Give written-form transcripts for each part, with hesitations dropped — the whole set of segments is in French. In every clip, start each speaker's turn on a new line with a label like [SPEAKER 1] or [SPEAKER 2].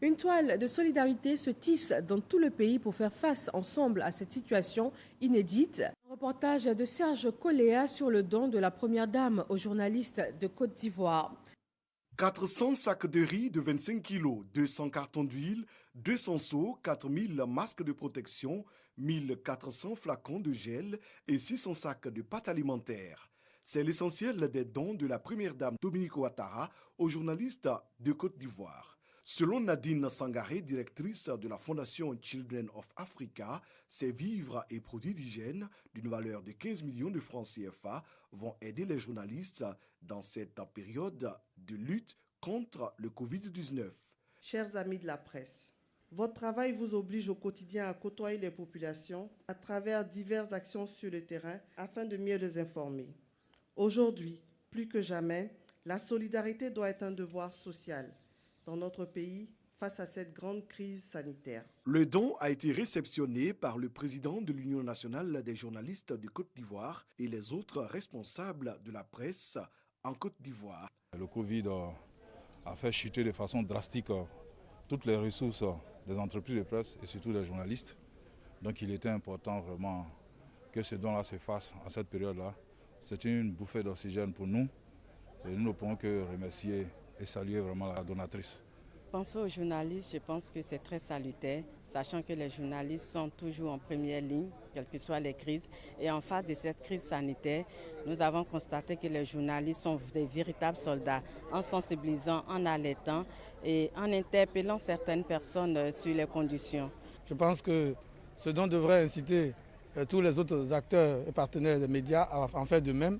[SPEAKER 1] Une toile de solidarité se tisse dans tout le pays pour faire face ensemble à cette situation inédite. Un reportage de Serge Coléa sur le don de la première dame aux journalistes de Côte d'Ivoire.
[SPEAKER 2] 400 sacs de riz de 25 kilos, 200 cartons d'huile, 200 seaux, 4000 masques de protection, 1400 flacons de gel et 600 sacs de pâtes alimentaires. C'est l'essentiel des dons de la première dame Dominique Ouattara aux journalistes de Côte d'Ivoire. Selon Nadine Sangaré, directrice de la Fondation Children of Africa, ces vivres et produits d'hygiène d'une valeur de 15 millions de francs CFA vont aider les journalistes dans cette période de lutte contre le Covid-19.
[SPEAKER 3] Chers amis de la presse, votre travail vous oblige au quotidien à côtoyer les populations à travers diverses actions sur le terrain afin de mieux les informer. Aujourd'hui, plus que jamais, la solidarité doit être un devoir social dans notre pays face à cette grande crise sanitaire.
[SPEAKER 2] Le don a été réceptionné par le président de l'Union nationale des journalistes de Côte d'Ivoire et les autres responsables de la presse en Côte d'Ivoire.
[SPEAKER 4] Le Covid a fait chuter de façon drastique toutes les ressources des entreprises de presse et surtout des journalistes. Donc il était important vraiment que ce don-là se fasse en cette période-là. C'est une bouffée d'oxygène pour nous et nous ne pouvons que remercier et saluer vraiment la donatrice.
[SPEAKER 5] Penser aux journalistes, je pense que c'est très salutaire, sachant que les journalistes sont toujours en première ligne, quelles que soient les crises. Et en face de cette crise sanitaire, nous avons constaté que les journalistes sont des véritables soldats, en sensibilisant, en alertant et en interpellant certaines personnes sur les conditions.
[SPEAKER 6] Je pense que ce don devrait inciter tous les autres acteurs et partenaires des médias à en faire de même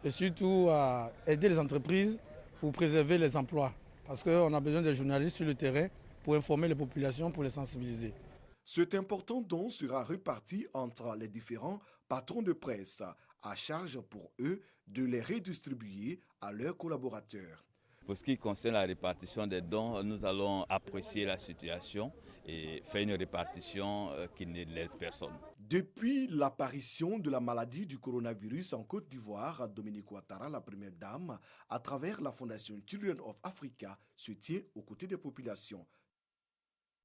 [SPEAKER 6] et surtout à aider les entreprises pour préserver les emplois. Parce qu'on a besoin des journalistes sur le terrain pour informer les populations, pour les sensibiliser.
[SPEAKER 2] Cet important don sera réparti entre les différents patrons de presse, à charge pour eux de les redistribuer à leurs collaborateurs.
[SPEAKER 7] Pour ce qui concerne la répartition des dons, nous allons apprécier la situation et faire une répartition qui ne laisse personne.
[SPEAKER 2] Depuis l'apparition de la maladie du coronavirus en Côte d'Ivoire, Dominique Ouattara, la première dame, à travers la Fondation Children of Africa, se tient aux côtés des populations.